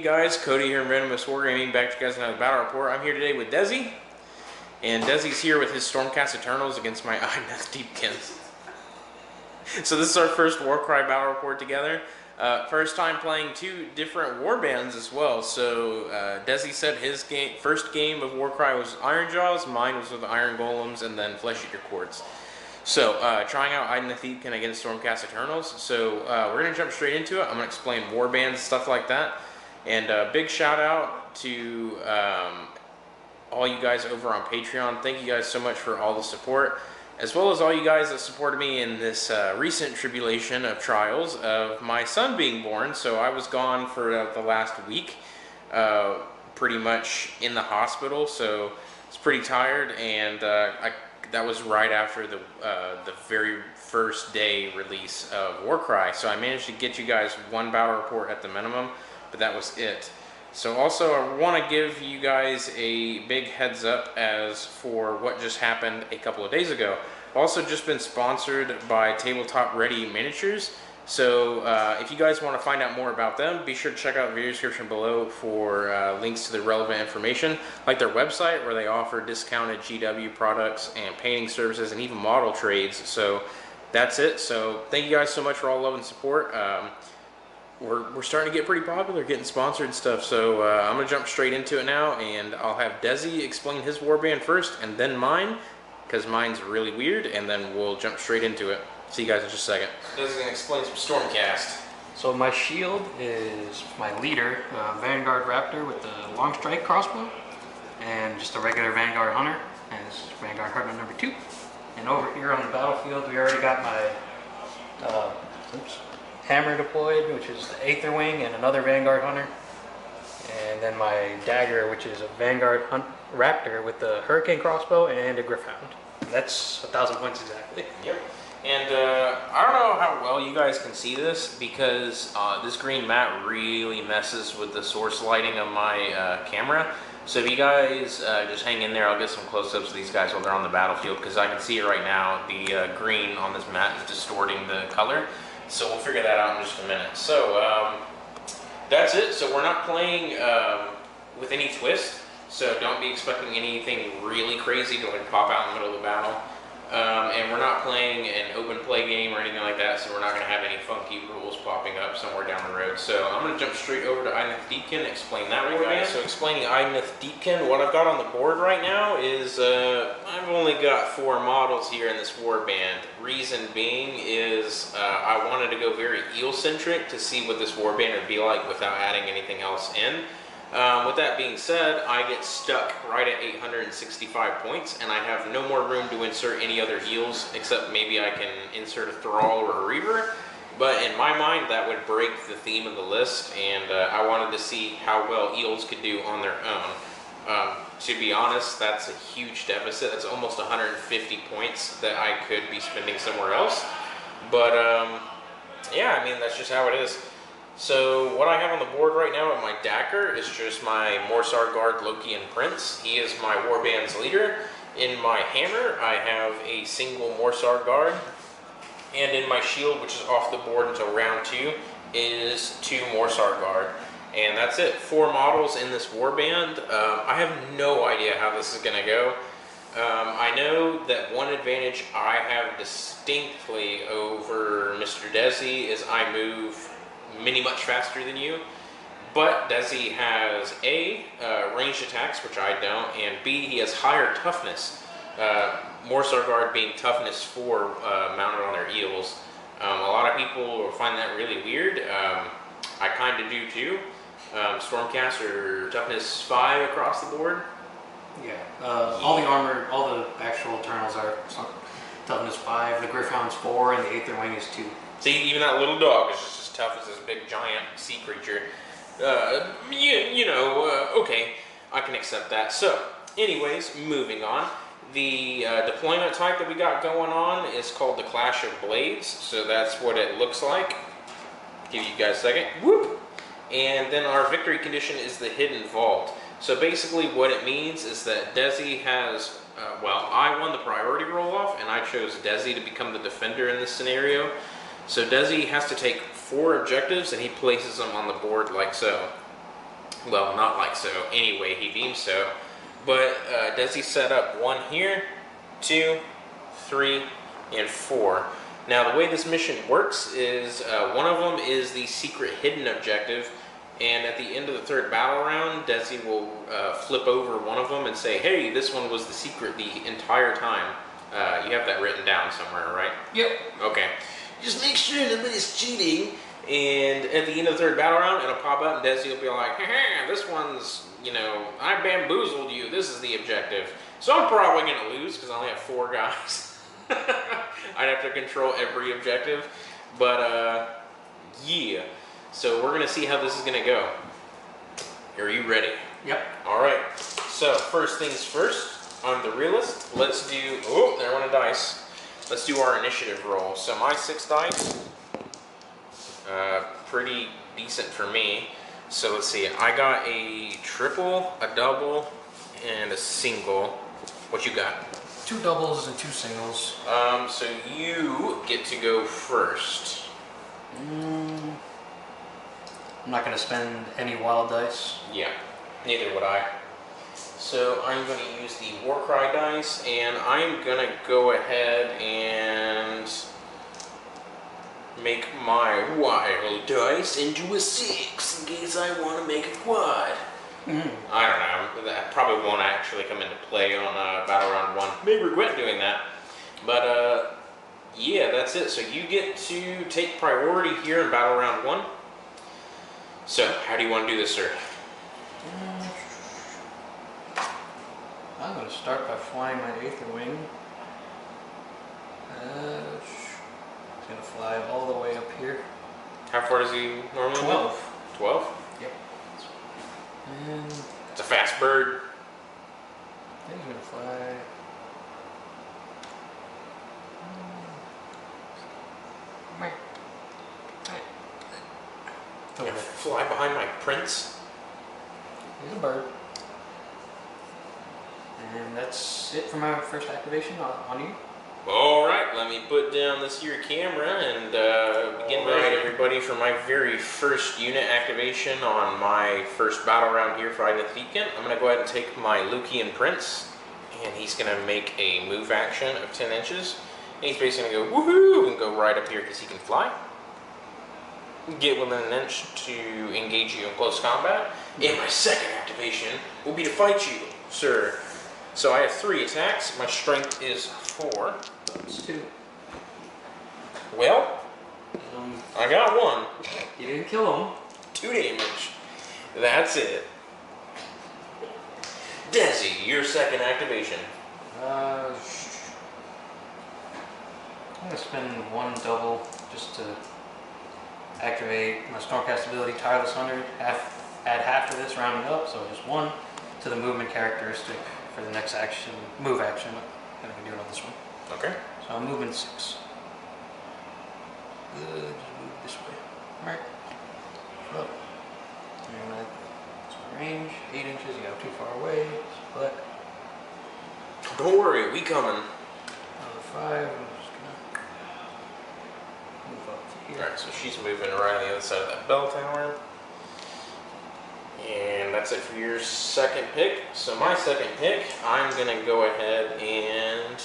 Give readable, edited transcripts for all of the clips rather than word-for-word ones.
Hey guys, Cody here in Venomous Wargaming, back to you guys another battle report. I'm here today with Desi, and Desi's here with his Stormcast Eternals against my Idoneth Deepkins. So this is our first Warcry battle report together. First time playing two different warbands as well. So Desi said his first game of Warcry was Iron Jaws, mine was with Iron Golems, and then Flesh Eater Quartz. So, trying out Idoneth Deepkin against Stormcast Eternals. So, we're going to jump straight into it. I'm going to explain warbands, stuff like that. And big shout out to all you guys over on Patreon. Thank you guys so much for all the support, as well as all you guys that supported me in this recent tribulation of trials of my son being born. So I was gone for the last week, pretty much in the hospital. So I was pretty tired, and that was right after the very first day release of Warcry. So I managed to get you guys one battle report at the minimum, but that was it. So also I want to give you guys a big heads up as for what just happened a couple of days ago. I've also just been sponsored by Tabletop Ready Miniatures. So if you guys want to find out more about them, be sure to check out the video description below for links to the relevant information, like their website where they offer discounted GW products and painting services and even model trades. So that's it. So thank you guys so much for all love and support. We're starting to get pretty popular, getting sponsored and stuff. So I'm going to jump straight into it now, and I'll have Desi explain his warband first and then mine, because mine's really weird, and then we'll jump straight into it. See you guys in just a second. Desi's going to explain some Stormcast. So my shield is my leader, Vanguard Raptor with the long strike crossbow, and just a regular Vanguard Hunter, and this is Vanguard Hunter number 2. And over here on the battlefield, we already got my hammer deployed, which is the Aether Wing and another Vanguard Hunter, and then my dagger, which is a Vanguard Raptor with the Hurricane crossbow and a Gryph-hound. That's 1,000 points exactly. Yep. And I don't know how well you guys can see this, because this green mat really messes with the source lighting of my camera. So if you guys just hang in there, I'll get some close-ups of these guys while they're on the battlefield, because I can see it right now. The green on this mat is distorting the color. So we'll figure that out in just a minute. So that's it. So we're not playing with any twist. So don't be expecting anything really crazy to like pop out in the middle of the battle. And we're not playing an open play game or anything like that, so we're not going to have any funky rules popping up somewhere down the road. So I'm going to jump straight over to Idoneth Deepkin and explain that real quick. So explaining Idoneth Deepkin, what I've got on the board right now is I've only got 4 models here in this warband. Reason being is I wanted to go very eel-centric to see what this warband would be like without adding anything else in. With that being said, I get stuck right at 865 points, and I have no more room to insert any other eels, except maybe I can insert a Thrall or a Reaver. But in my mind, that would break the theme of the list, and I wanted to see how well eels could do on their own. To be honest, that's a huge deficit. That's almost 150 points that I could be spending somewhere else. But yeah, I mean, that's just how it is. So what I have on the board right now at my dagger is just my Morsar Guard Lokian Prince. He is my warband's leader. In my hammer, I have a single Morsar Guard. And in my shield, which is off the board until round 2, is 2 Morsar Guard. And that's it. 4 models in this warband. I have no idea how this is going to go. I know that one advantage I have distinctly over Mr. Desi is I move much faster than you, but Desi has A, ranged attacks, which I don't, and B, he has higher toughness. Morsar Guard being toughness 4 mounted on their eels. A lot of people will find that really weird. I kind of do too. Stormcasts are toughness 5 across the board. Yeah, all the armor, all the actual Eternals are toughness 5, the Gryph-hound's 4, and the Aether Wing is 2. See, even that little dog is just as tough as this big giant sea creature. Okay, I can accept that. So, anyways, moving on. The deployment type that we got going on is called the Clash of Blades. So that's what it looks like. Give you guys a second. Whoop! And then our victory condition is the Hidden Vault. So basically what it means is that Desi has, well, I won the priority roll-off, and I chose Desi to become the defender in this scenario. So Desi has to take 4 objectives, and he places them on the board like so. Well, not like so. Anyway, he deems so. But Desi set up 1 here, 2, 3, and 4. Now, the way this mission works is one of them is the secret hidden objective, and at the end of the 3rd battle round, Desi will flip over one of them and say, hey, this one was the secret the entire time. You have that written down somewhere, right? Yep. Okay. Just make sure nobody's cheating. And at the end of the 3rd battle round, it'll pop up and Desi will be like, hey, this one's, you know, I bamboozled you. This is the objective. So I'm probably going to lose because I only have 4 guys. I'd have to control every objective. But, yeah. So we're going to see how this is going to go. Are you ready? Yep. All right. So first things first, I'm the realist. Let's do, oh, there went a dice. Let's do our initiative roll. So my 6 dice. Pretty decent for me. So let's see, I got a triple, a double, and a single. What you got? 2 doubles and 2 singles. So you get to go first. I'm not going to spend any wild dice. Yeah, neither would I. So I'm going to use the Warcry dice, and I'm going to go ahead and make my wild dice into a 6 in case I want to make a quad. I don't know. That probably won't actually come into play on Battle Round 1. May regret doing that. But, yeah, that's it. So you get to take priority here in Battle Round 1. So, how do you want to do this, sir? I'm going to start by flying my Aether Wing. It's going to fly all the way up here. How far does he normally go? 12. 12? Yep. And It's a fast bird. then he's going to fly. Yeah, fly behind my prince. He's a bird. And that's it for my first activation on you. Alright, let me put down this here camera and begin right, everybody, for my very first unit activation on my first battle round here for Idoneth Deepkin. I'm going to go ahead and take my Lucian Prince, and he's going to make a move action of 10 inches. And he's basically going to go woohoo and go right up here because he can fly. Get within an inch to engage you in close combat. And my second activation will be to fight you, sir. So I have 3 attacks. My strength is 4. That's 2. Well, I got 1. You didn't kill him. 2 damage. That's it. Desi, your second activation. I'm going to spend 1 double just to activate my Stormcast ability, Tireless Hunter. Add half to this, rounding up, so just 1 to the movement characteristic for the next action, move action that I can do on this one. Okay. So I'm moving 6. Just move this way. Alright. Up. And that's my range. 8 inches, you got too far away. But Don't worry, we coming. another 5. I'm just gonna move up to here. Alright, so she's moving right on the other side of that bell tower. And that's it for your second pick. So my second pick, I'm going to go ahead and...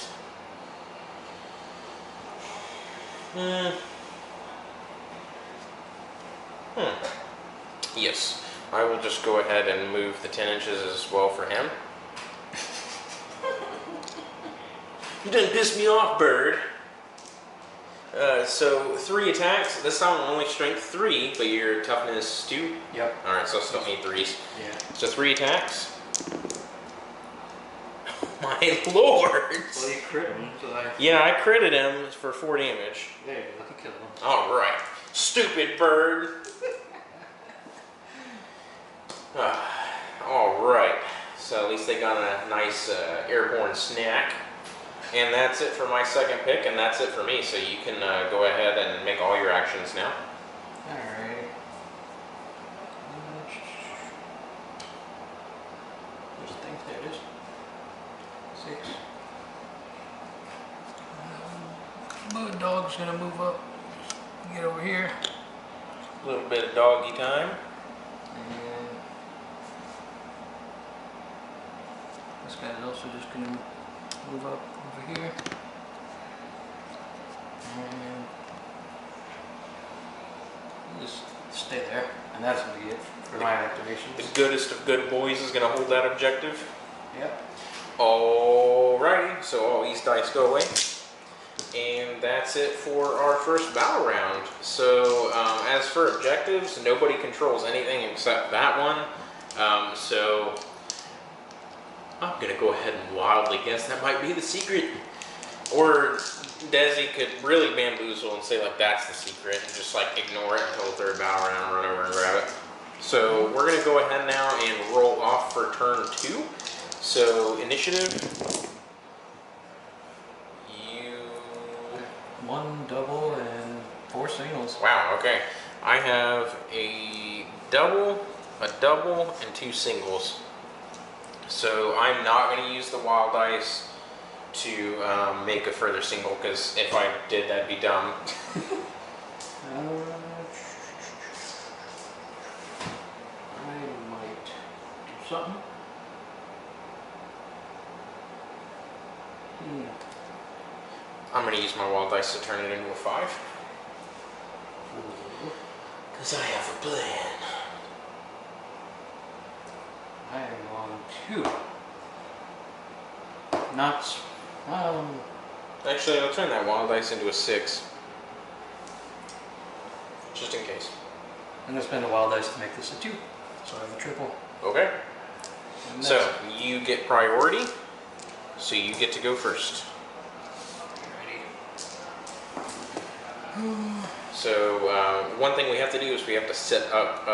Yes, I will just go ahead and move the 10 inches as well for him. You done pissed me off, bird. So 3 attacks. This time only strength 3, but your toughness 2. Yep. Alright, so I still need 3s. Yeah. So 3 attacks. My lord! Well, you crit him, so Yeah, I critted him for 4 damage. there you go, you killed him. Alright. Stupid bird! Alright. So at least they got a nice airborne snack. And that's it for my second pick, and that's it for me. So you can go ahead and make all your actions now. Alright. There's the thing, there it is. 6. Mud dog's gonna move up. Get over here. A little bit of doggy time. And guy is also just going to move up over here. And just stay there. And that's going to be it for my activations. The goodest of good boys is going to hold that objective. Yep. Alrighty, so all these dice go away. And that's it for our first battle round. So as for objectives, nobody controls anything except that one. So I'm going to go ahead and wildly guess that might be the secret. Or Desi could really bamboozle and say like that's the secret and just like ignore it until the third battle round, run over and grab it. So we're going to go ahead now and roll off for turn 2. So initiative. You... 1 double and 4 singles. Wow, okay. I have a double, and 2 singles. So I'm not going to use the wild dice to make a further single, because if I did, that'd be dumb. I might do something. I'm going to use my wild dice to turn it into a 5. Because I have a plan. I am on 2. Not... Actually, I'll turn that wild dice into a 6. Just in case. I'm going to spend a wild dice to make this a 2. So I have a triple. Okay. So, you get priority. So you get to go first. Alrighty. So, one thing we have to do is we have to set up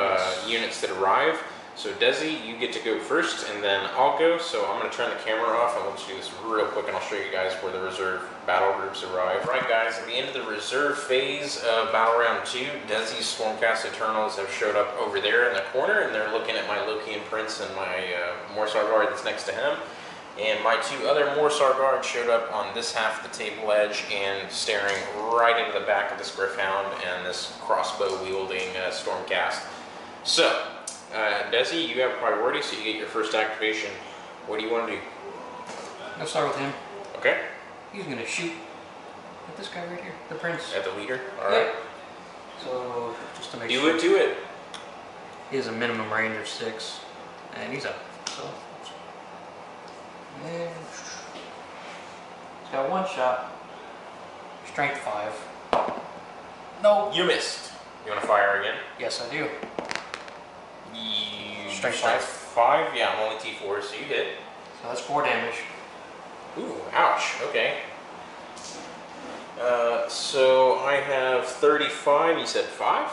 units that arrive. So Desi, you get to go first, and then I'll go. So I'm going to turn the camera off, and we'll just do this real quick, and I'll show you guys where the reserve battle groups arrive. Right, guys, at the end of the reserve phase of Battle Round 2, Desi's Stormcast Eternals have showed up over there in the corner, and they're looking at my Lokian Prince and my Morsar Guard that's next to him. And my 2 other Morsar Guards showed up on this half of the table edge and staring right into the back of this Gryph-hound and this crossbow-wielding Stormcast. So, Desi, you have priority, so you get your first activation. What do you want to do? Let's start with him. Okay. He's going to shoot at this guy right here, the prince. At the leader? Alright. Yep. So, just to make do sure. Do it. He has a minimum range of 6, and he's up. So, and he's got 1 shot. Strength 5. No. You missed. You want to fire again? Yes, I do. You Strength 5? Yeah, I'm only T4, so you hit. So that's 4 damage. Ooh, ouch. Okay. So I have 35. You said 5?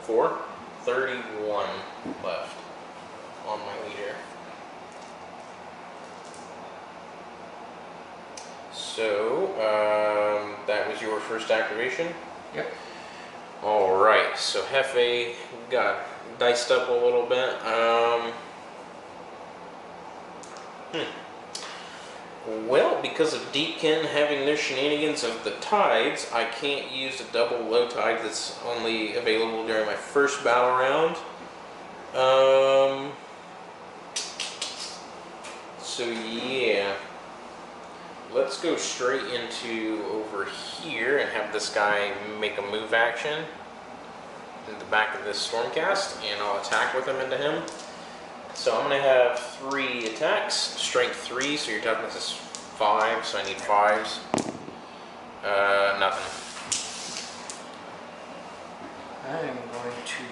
4. 31 left on my leader. So, that was your first activation? Yep. Alright, so Hefe got diced up a little bit. Well, because of Deepkin having their shenanigans of the tides, I can't use a double low tide that's only available during my first battle round. So yeah. Let's go straight into over here and have this guy make a move action in the back of this Stormcast, and I'll attack with him into him. So I'm going to have 3 attacks, strength 3, so you're talking this is 5, so I need 5s. Nothing. I am going to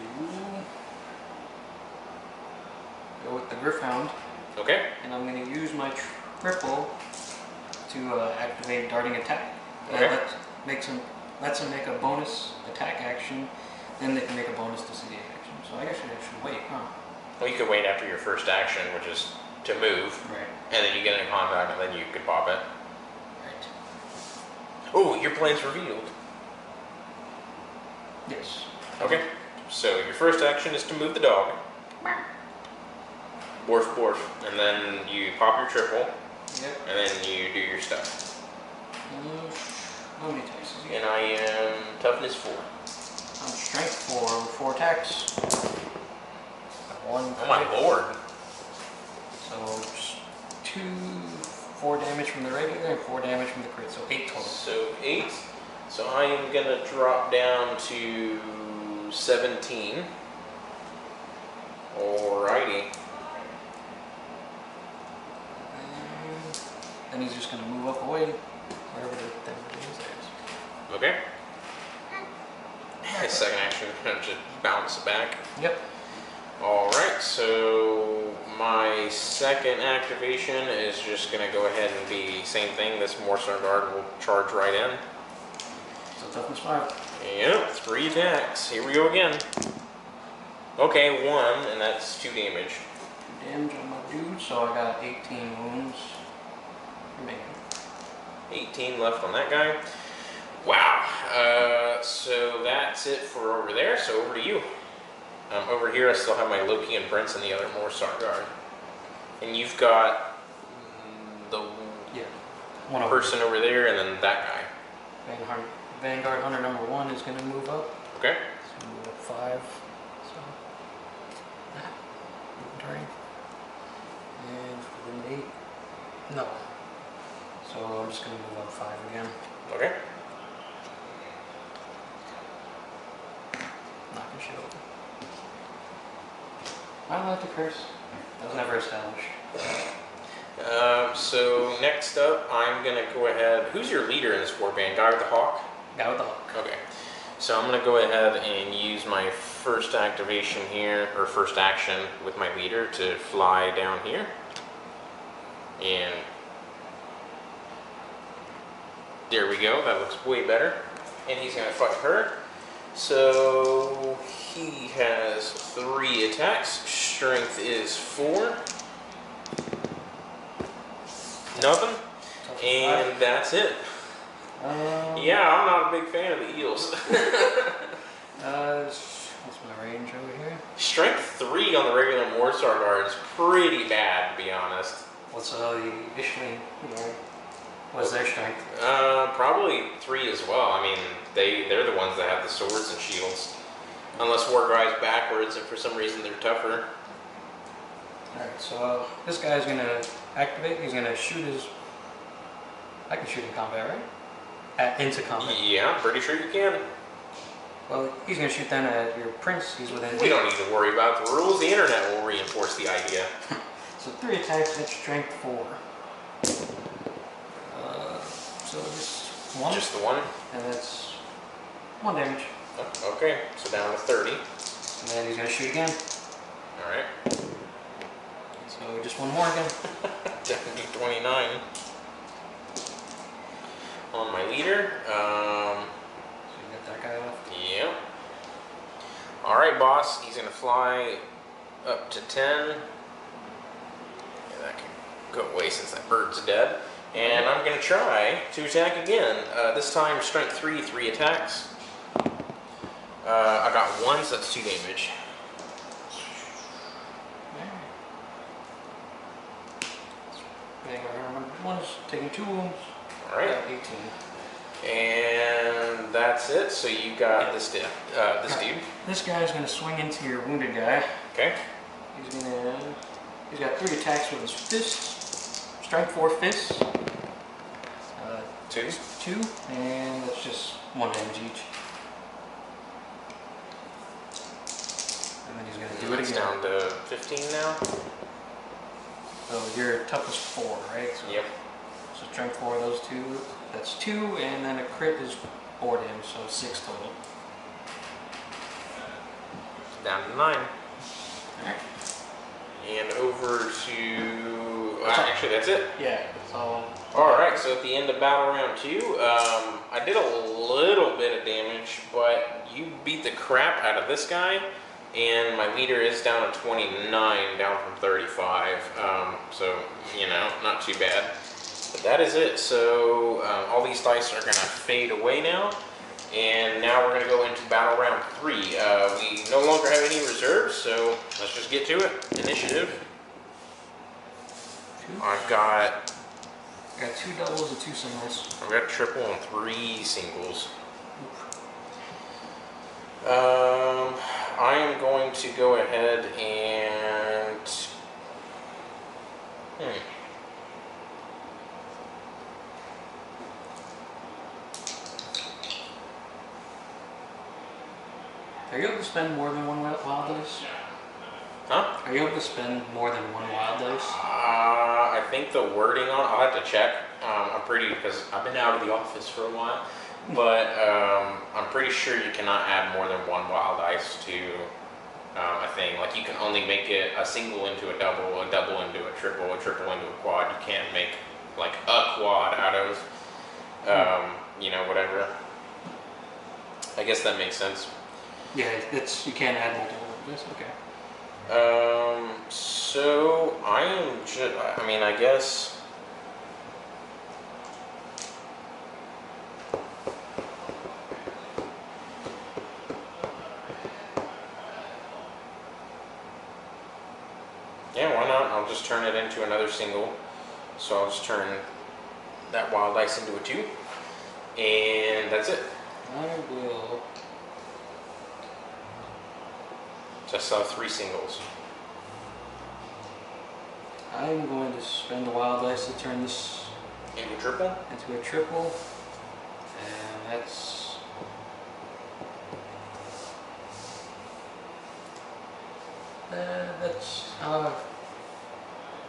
go with the Gryph-hound. Okay. And I'm going to use my triple to activate darting attack. Okay. That lets them make a bonus attack action, then they can make a bonus disengage action. So I guess I should wait, huh? Well, you could wait after your first action, which is to move, Right. and then you get into combat, and then you could pop it. Right. Oh, your plan's revealed. Yes. Okay. So your first action is to move the dog. Borf, borf. And then you pop your triple. Yep. And then you do your stuff. How many attacks is he? And I am toughness 4. I'm strength 4 attacks. Got 1. Oh my lord. So 4 damage from the regular and 4 damage from the crit, so 8 total. So 8. So I am gonna drop down to 17. Alrighty. And then he's just gonna move up away, wherever the thing is. Okay. His second action, just bounce back. Yep. Alright, so my second activation is just going to go ahead and be same thing. This Mortar Guard will charge right in. So toughness 5. Yep, 3 attacks. Here we go again. Okay, 1, and that's 2 damage. 2 damage on my dude, so I got 18 wounds remaining. 18 left on that guy. Wow. So that's it for over there, so over to you. Over here I still have my Loki and Prince and the other Mortar Guard. And you've got the person over there and then that guy. Vanguard Hunter number 1 is going to move up. Okay. So move up 5. So, turn. And within 8. No. So I'm just going to move up 5 again. Okay. Knocking shit over. I'm allowed to curse. That was never established. So next up, I'm gonna go ahead. Who's your leader in this warband? Guy with the hawk? Guy with the hawk. Okay. So I'm gonna go ahead and use my first activation here, or first action with my leader to fly down here. And there we go. That looks way better. And he's gonna fight her. So he has 3 attacks. Strength is 4. Nothing. And that's it. Yeah, I'm not a big fan of the eels. What's my range over here? Strength 3 on the regular Mortar Guard is pretty bad, to be honest. What's the Ishling? What's their strength? Probably 3 as well. I mean, they're the ones that have the swords and shields. Unless war guy's backwards and for some reason they're tougher. Alright, so this guy's gonna activate. He's gonna shoot his... I can shoot in combat, right? Into combat. Yeah, I'm pretty sure you can. Well, he's gonna shoot then at your prince. He's within... We don't need to worry about the rules. The internet will reinforce the idea. So 3 attacks at strength 4. So just 1. Just the 1? And that's 1 damage. Oh, okay, so down to 30. And then he's gonna shoot again. Alright. So just 1 more again. Down to 29. On my leader. So you got that guy left. Yeah. Alright, boss. He's going to fly up to 10. Yeah, that can go away since that bird's dead. And I'm going to try to attack again. This time, strength 3, 3 attacks. I got 1, so that's 2 damage. One's taking 2 wounds. Alright. 18. And that's it. So you got this dude. This guy's gonna swing into your wounded guy. Okay. He's got 3 attacks with his fists. Strength 4 fists. 2, and that's just 1 damage each. And then he's gonna do it again. Down to 15 now. So your toughness 4, right? So, yep. So strength 4 of those 2, that's 2, and then a crit is 4 damage, so 6 total. Down to 9. Alright. And over to... actually, that's it. Yeah, so... Alright, so at the end of battle round 2, I did a little bit of damage, but you beat the crap out of this guy. And my leader is down to 29, down from 35. So, you know, not too bad. But that is it. So, all these dice are going to fade away now. And now we're going to go into battle round 3. We no longer have any reserves, so let's just get to it. Initiative. I've got 2 doubles and 2 singles. I've got triple and 3 singles. I am going to go ahead and Are you able to spend more than one wild dice? Huh? Are you able to spend more than one wild dice? I think the wording on it, I'll have to check. I'm pretty, because I've been out of the office for a while, but I'm pretty sure you cannot add more than one wild dice to a thing. Like you can only make it a single into a double into a triple into a quad. You can't make like a quad out of, you know, whatever. I guess that makes sense. Yeah, you can't add multiple dice. Okay. So I mean, I guess. Yeah, why not? I'll just turn it into another single. So I'll just turn that wild dice into a 2. And that's it. I will. Just saw 3 singles. I'm going to spend the wild dice to turn this Into a triple? into a triple. And that's...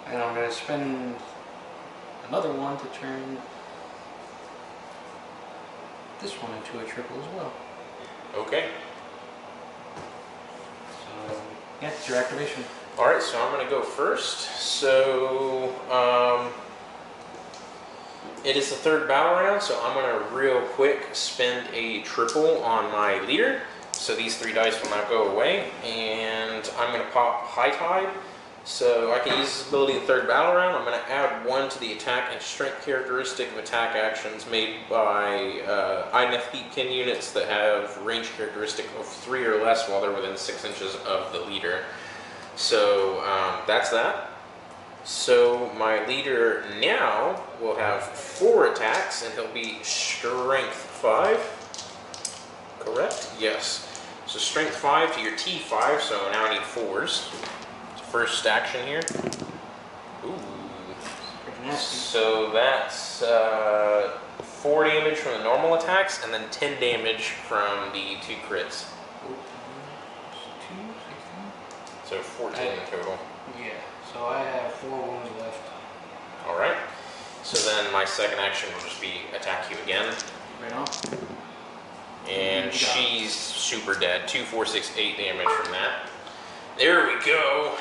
and I'm going to spend another one to turn this one into a triple as well. Okay. So, yeah, it's your activation. Alright, so I'm going to go first. So, it is the 3rd battle round, so I'm going to real quick spend a triple on my leader. So these 3 dice will not go away. And I'm going to pop High Tide. So I can use this ability in the 3rd battle round. I'm going to add 1 to the attack and strength characteristic of attack actions made by Idoneth Deepkin units that have range characteristic of 3 or less while they're within 6 inches of the leader. So that's that. So my leader now will have 4 attacks and he'll be strength 5. Correct? Yes. So strength 5 to your T5, so now I need 4s. First action here. Ooh. So that's 4 damage from the normal attacks and then 10 damage from the 2 crits. So 14 in total. Yeah, so I have 4 wounds left. Alright. So then my second action will just be attack you again. Right on. And she's super dead. 2, 4, 6, 8 damage from that. There we go.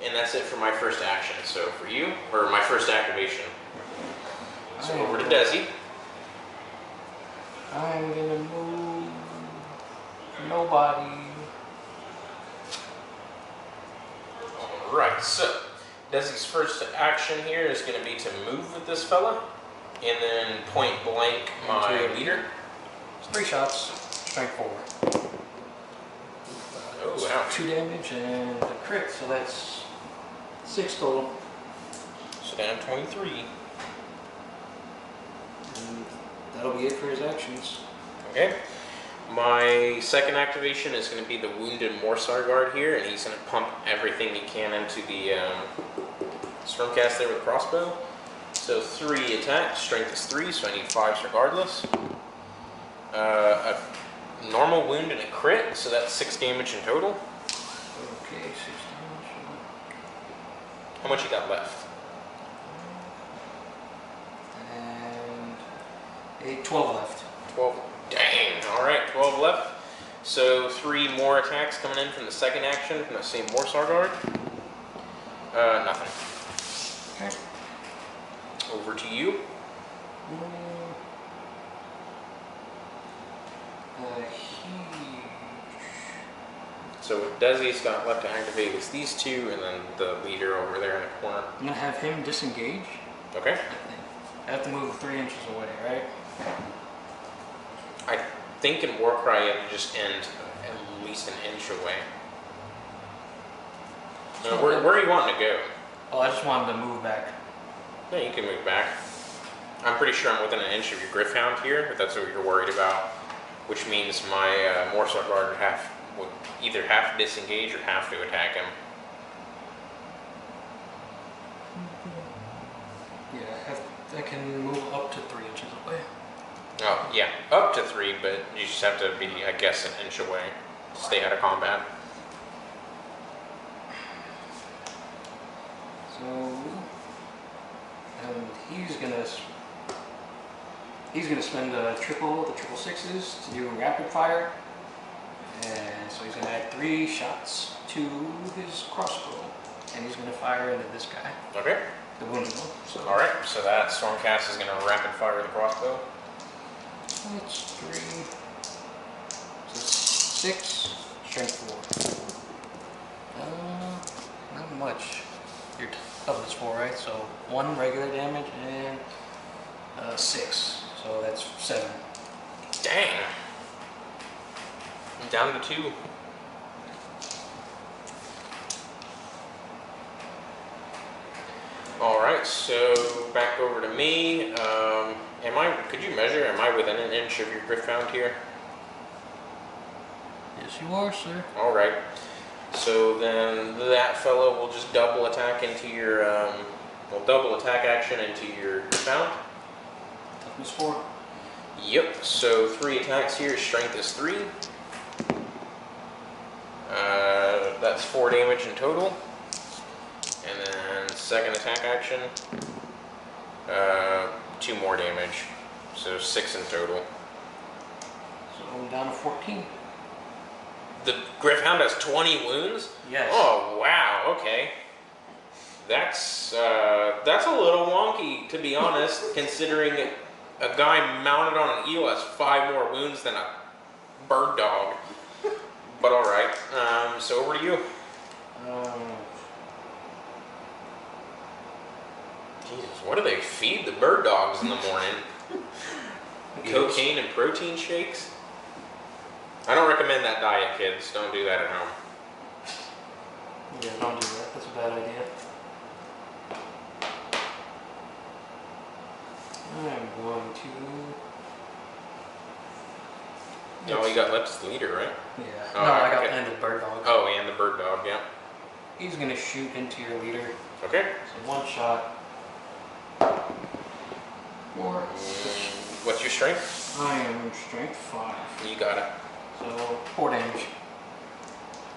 And that's it for my first action. So for you, or my first activation. So over to Desi. I'm gonna move nobody. Alright, so Desi's first action here is going to be to move with this fella. And then point blank my leader. It's 3 shots, strength 4. Oh, wow. 2 damage and a crit, so that's 6 total. So down 23. And that'll be it for his actions. Okay. My second activation is going to be the Wounded Morsar Guard here, and he's going to pump everything he can into the Stormcast there with a crossbow. So 3 attacks, strength is 3, so I need 5s regardless. A normal wound and a crit, so that's 6 damage in total. Okay, 6 damage. How much you got left? And 12 left. 12. Dang, alright, 12 left. So 3 more attacks coming in from the second action from the same Morsar Guard. Nothing. Okay. Over to you. So what Desi's got left to activate is these 2, and then the leader over there in the corner. I'm gonna have him disengage. Okay. I have to move 3 inches away, right? I think in Warcry you have to just end at least an inch away. Where are you wanting to go? Oh, I just wanted to move back. Yeah, you can move back. I'm pretty sure I'm within an inch of your Griffhound here, if that's what you're worried about. Which means my Morsar Guard would either have to disengage or have to attack him. Yeah, I can move up to 3 inches away. Oh, yeah, up to 3, but you just have to be, I guess, an inch away. Stay out of combat. So, and he's gonna spend the triple sixes to do rapid fire, and so he's gonna add 3 shots to his crossbow, and he's gonna fire into this guy. Okay. The wounded one. So all right. So that Stormcast is gonna rapid fire the crossbow. that's 3. So 6. Strength 4. Not much. Your toughness 4, right? So 1 regular damage and 6. So that's 7. Dang. I'm down to 2. All right. So back over to me. Could you measure? Am I within an inch of your Gryph-hound here? Yes, you are, sir. All right. So then that fellow will just double attack into your, double attack action into your Gryph-hound. Toughness 4. Yep, so 3 attacks here, strength is 3. That's 4 damage in total. And then second attack action, 2 more damage. So 6 in total. So I'm down to 14. The Gryph-hound has 20 wounds? Yes. Oh, wow, okay. That's a little wonky, to be honest, considering a guy mounted on an eel has 5 more wounds than a bird dog. But alright, so over to you. Jesus, what do they feed the bird dogs in the morning? Cocaine and protein shakes? I don't recommend that diet, kids. Don't do that at home. Yeah, don't do that. That's a bad idea. I'm going to... All you got left is the leader, right? Yeah. Oh, no, I got okay. and the bird dog. Oh, and the bird dog, yeah. He's going to shoot into your leader. Okay. So 1 shot. 4. What's your strength? I am strength 5. You got it. So 4 damage.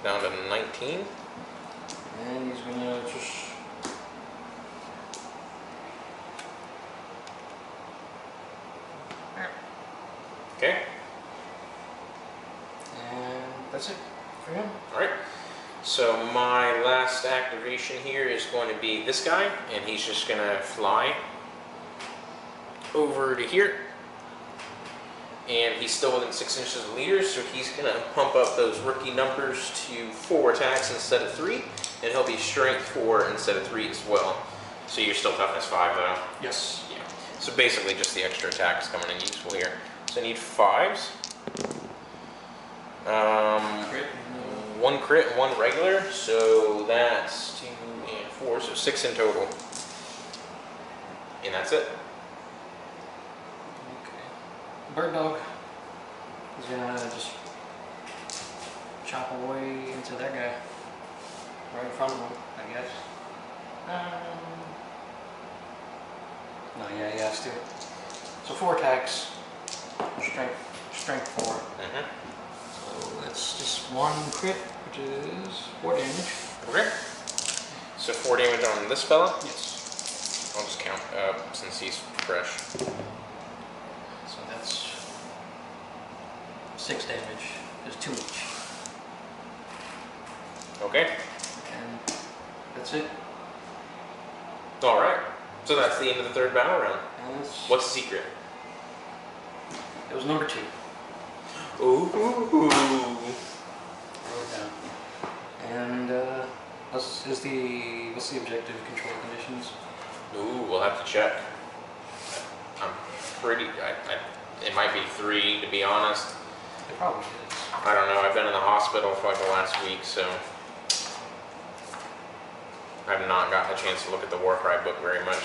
Down to 19. And he's going to just... Okay. And that's it for him. Alright. So my last activation here is going to be this guy, and he's just going to fly over to here. And he's still within 6 inches of the leader, so he's going to pump up those rookie numbers to 4 attacks instead of 3, and he'll be strength 4 instead of 3 as well. So you're still toughness 5 though? Yes. Yeah. So basically just the extra attacks coming in useful here. So I need 5s. Crit. 1 crit and 1 regular, so that's 2 and 4, so 6 in total. And that's it. Okay. Bird dog is gonna just chop away into that guy. Right in front of him, I guess. No, yeah, he has to. So 4 attacks. Strength 4. Mm-hmm. So that's just 1 crit, which is 4 damage. Okay. So 4 damage on this fella? Yes. I'll just count up since he's fresh. So that's 6 damage. There's 2 each. Okay. And that's it. Alright. So that's the end of the 3rd battle round. And that's, What's the secret? it was number 2. Ooh. Down. And what's the objective control conditions? Ooh, we'll have to check. I'm pretty... it might be 3, to be honest. It probably is. I don't know. I've been in the hospital for like the last week, so... I've not gotten a chance to look at the Warcry book very much.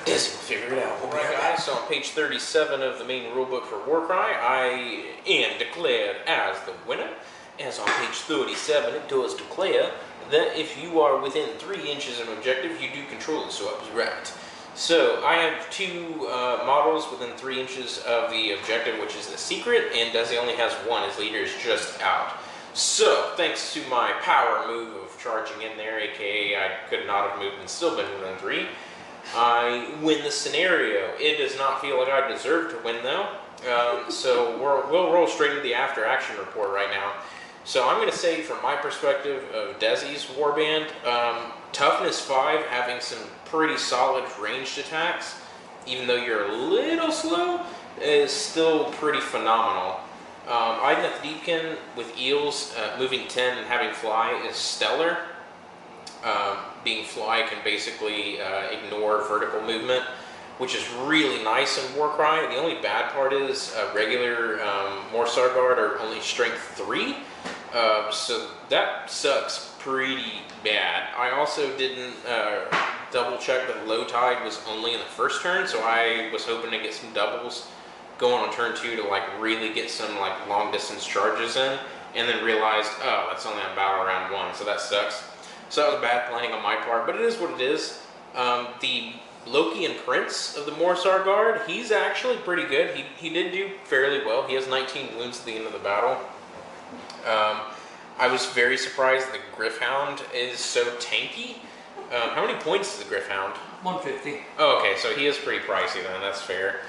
Desi will figure it out. Alright guys, so on page 37 of the main rulebook for Warcry, I am declared as the winner. As on page 37, it does declare that if you are within 3 inches of an objective, you do control it, so I was right. So I have two models within 3 inches of the objective, which is the secret, and Desi only has one. His leader is just out. So thanks to my power move of charging in there, aka I could not have moved and still been within 3, I win the scenario. It does not feel like I deserve to win though. So we'll roll straight into the after action report right now. So I'm going to say from my perspective of Desi's warband, toughness 5, having some pretty solid ranged attacks, even though you're a little slow, is still pretty phenomenal. Idoneth Deepkin with eels, moving 10 and having fly is stellar. Being fly can basically ignore vertical movement, which is really nice in Warcry. The only bad part is regular Morsar Guard are only strength 3, so that sucks pretty bad. I also didn't double check that low tide was only in the first turn, so I was hoping to get some doubles going on turn 2 to like really get some like long distance charges in, and then realized, oh, that's only on battle round 1, so that sucks. So that was bad planning on my part, but it is what it is. The Loki and Prince of the Morsar Guard, he's actually pretty good. He did do fairly well. He has 19 wounds at the end of the battle. I was very surprised the Gryph-hound is so tanky. How many points is the Gryph-hound? 150. Oh, okay, so he is pretty pricey then, that's fair.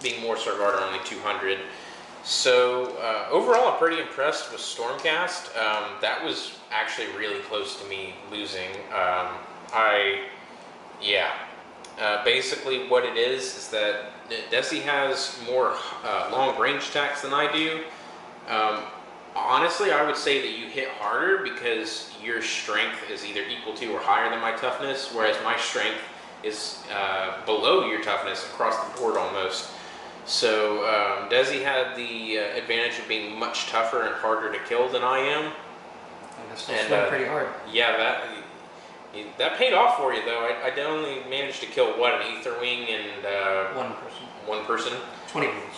Being Morsar Guard are only 200. So overall, I'm pretty impressed with Stormcast. That was actually really close to me losing. Basically what it is that Desi has more long range attacks than I do. Honestly, I would say that you hit harder because your strength is either equal to or higher than my toughness, whereas my strength is below your toughness across the board almost. So Desi had the advantage of being much tougher and harder to kill than I am. And still pretty hard. Yeah, that paid off for you though. I only managed to kill what, an Aetherwing and one person. 20 wounds.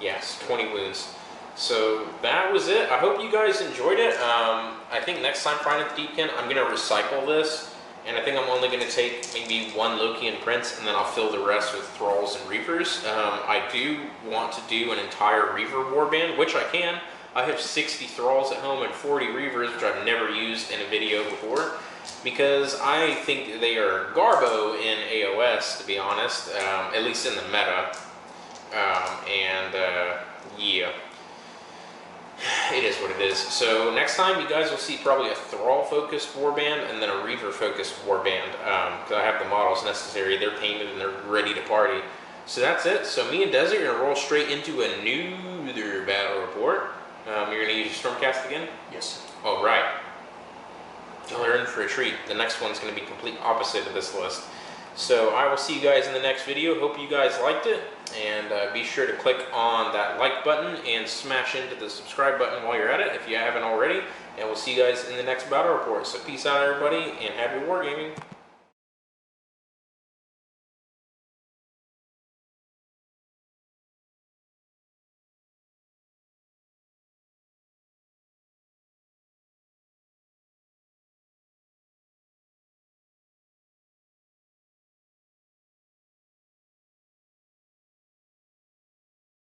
Yes, 20 wounds. So that was it. I hope you guys enjoyed it. I think next time for Idoneth Deepkin, I'm going to recycle this. And I think I'm only going to take maybe one Loki and Prince, and then I'll fill the rest with Thralls and Reavers. I do want to do an entire Reaver warband, which I can. I have 60 Thralls at home and 40 Reavers, which I've never used in a video before, because I think they are garbo in AOS, to be honest, at least in the meta. Yeah. It is what it is. So next time you guys will see probably a Thrall-focused warband and then a Reaver-focused warband. Because I have the models necessary. They're painted and they're ready to party. So that's it. So me and Desi are going to roll straight into another battle report. You're going to use your Stormcast again? Yes. All right. Y'all are in for a treat. The next one's going to be complete opposite of this list. So I will see you guys in the next video. Hope you guys liked it. And be sure to click on that like button and smash into the subscribe button while you're at it if you haven't already. And we'll see you guys in the next battle report. So peace out, everybody, and happy wargaming.